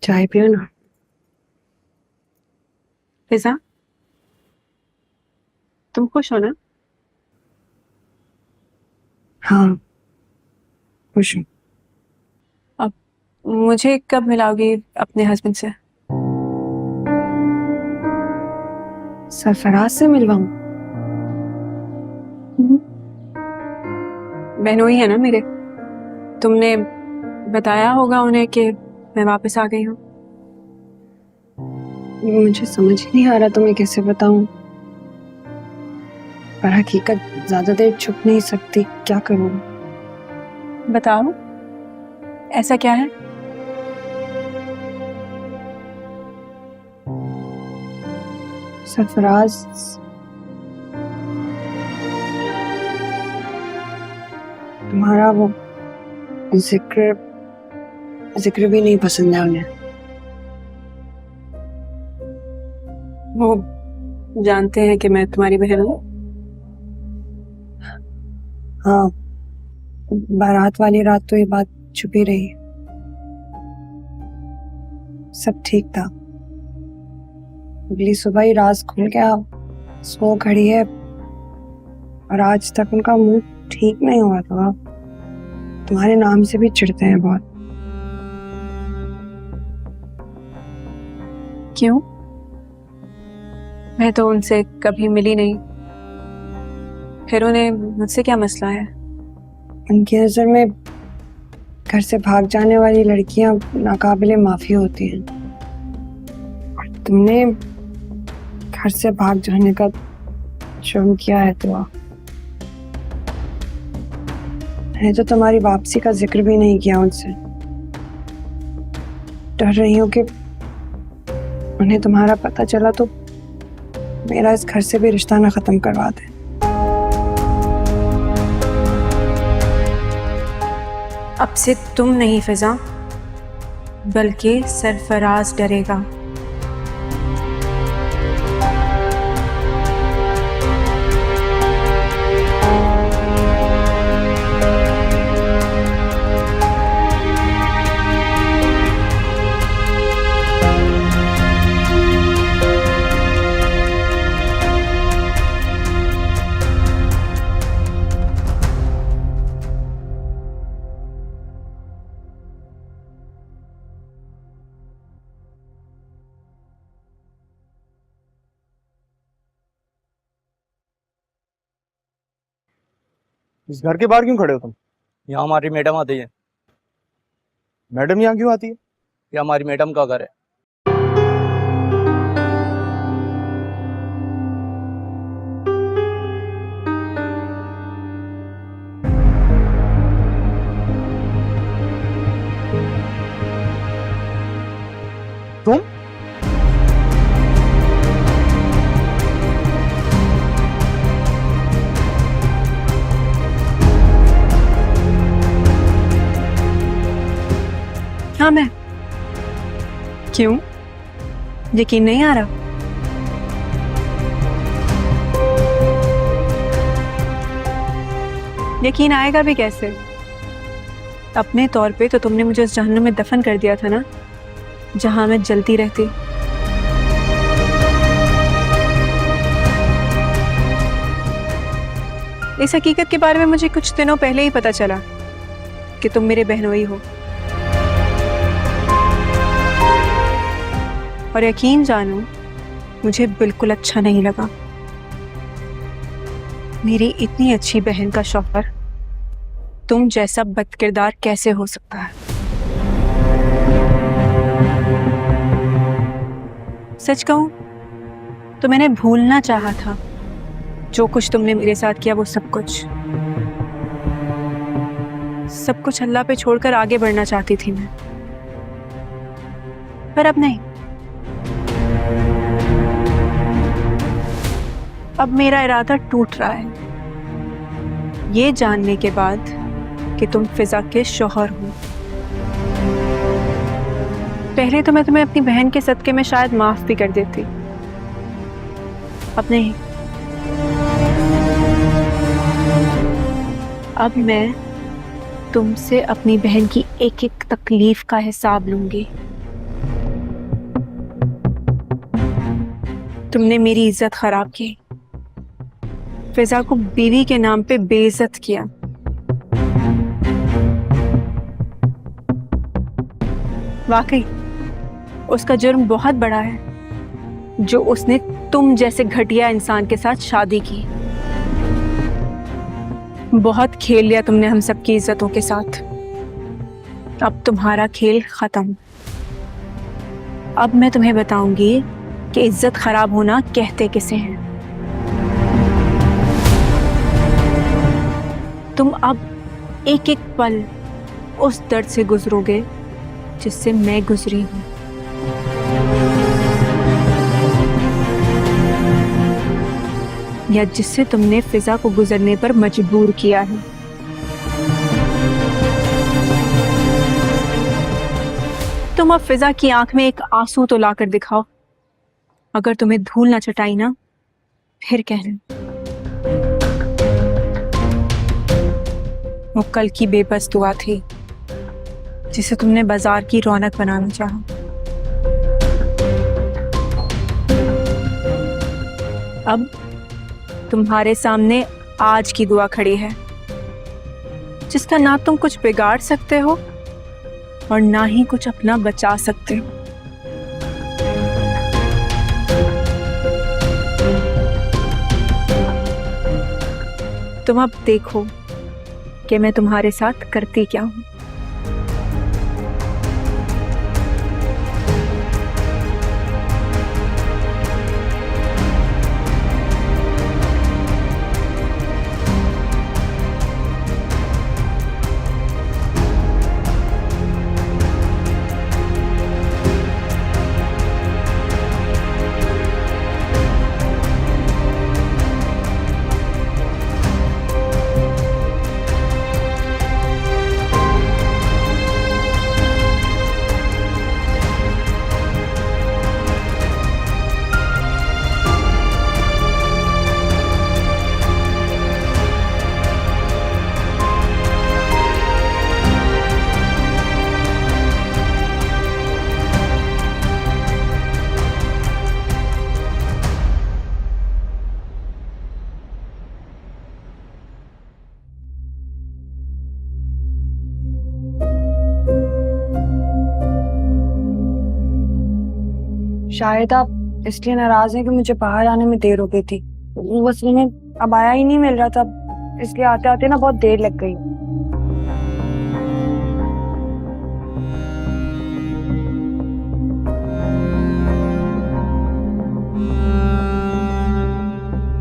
चाय पियो ना। फिजा, तुम खुश हो ना? हाँ, खुश हूँ। अब मुझे कब मिलाओगी अपने हस्बैंड से? सरफराज से मिलवाऊँ? बहनोई है ना मेरे। तुमने बताया होगा उन्हें कि मैं वापस आ गई हूँ। मुझे समझ ही नहीं आ रहा तुम्हें कैसे बताऊं, पर हकीकत ज्यादा देर छुप नहीं सकती, क्या करूं। बताओ, ऐसा क्या है? सरफराज, तुम्हारा वो जिक्र जिक्र भी नहीं पसंद है उन्हें। वो जानते हैं कि मैं तुम्हारी बहन हूँ? हाँ, बारात वाली रात तो ये बात छुपी रही। सब ठीक था, अगली सुबह ही राज खुल गया। सो खड़ी है और आज तक उनका मुंह ठीक नहीं हुआ था। तुम्हारे नाम से भी चिढ़ते हैं बहुत। क्यों? मैं तो उनसे कभी मिली नहीं, फिर उन्हें मुझसे क्या मसला है? उनकी नजर में घर से भाग जाने वाली लड़कियां नाकाबिले माफी होती हैं, और तुमने घर से भाग जाने का जुर्म किया है। तो मैंने तो तुम्हारी वापसी का जिक्र भी नहीं किया उनसे। डर रही हूँ कि उन्हें तुम्हारा पता चला तो मेरा इस घर से भी रिश्ता ना खत्म करवा दे। अब से तुम नहीं फिजा, बल्कि सरफराज डरेगा। इस घर के बाहर क्यों खड़े हो तुम? यहाँ हमारी मैडम आती है। मैडम यहाँ क्यों आती है? ये हमारी मैडम का घर है। तुम हाँ, मैं। क्यों? यकीन नहीं आ रहा? यकीन आएगा भी कैसे? अपने तौर पे तो तुमने मुझे उस जहन्नुम में दफन कर दिया था ना, जहां मैं जलती रहती। इस हकीकत के बारे में मुझे कुछ दिनों पहले ही पता चला कि तुम मेरे बहनोई हो, और यकीन जानो, मुझे बिल्कुल अच्छा नहीं लगा। मेरी इतनी अच्छी बहन का शौहर तुम जैसा बदकिरदार कैसे हो सकता है? सच कहूं तो मैंने भूलना चाहा था जो कुछ तुमने मेरे साथ किया, वो सब कुछ अल्लाह पे छोड़कर आगे बढ़ना चाहती थी मैं, पर अब नहीं। अब मेरा इरादा टूट रहा है, ये जानने के बाद कि तुम फिजा के शौहर हो। पहले तो मैं तुम्हें अपनी बहन के सदके में शायद माफ भी कर देती, अब नहीं। अब मैं तुमसे अपनी बहन की एक एक तकलीफ का हिसाब लूंगी। तुमने मेरी इज्जत खराब की, फिजा को बीवी के नाम पे बेइज्जत किया। वाकई उसका जुर्म बहुत बड़ा है जो उसने तुम जैसे घटिया इंसान के साथ शादी की। बहुत खेल लिया तुमने हम सबकी इज्जतों के साथ। अब तुम्हारा खेल खत्म। अब मैं तुम्हें बताऊंगी कि इज्जत खराब होना कहते किसे हैं। तुम अब एक एक पल उस दर्द से गुजरोगे जिससे मैं गुजरी हूं। या जिससे तुमने फिजा को गुजरने पर मजबूर किया है। तुम अब फिजा की आंख में एक आंसू तो लाकर दिखाओ। अगर तुम्हें धूल ना चटाई ना, फिर कहना। वो कल की बेबस दुआ थी जिसे तुमने बाजार की रौनक बनाना चाहा। अब तुम्हारे सामने आज की दुआ खड़ी है जिसका ना तुम कुछ बिगाड़ सकते हो और ना ही कुछ अपना बचा सकते हो। तुम अब देखो कि मैं तुम्हारे साथ करती क्या हूं। शायद आप इसलिए नाराज हैं कि मुझे बाहर आने में देर हो गई थी। बस उन्हें अब आया ही नहीं मिल रहा था, इसलिए आते आते ना बहुत देर लग गई।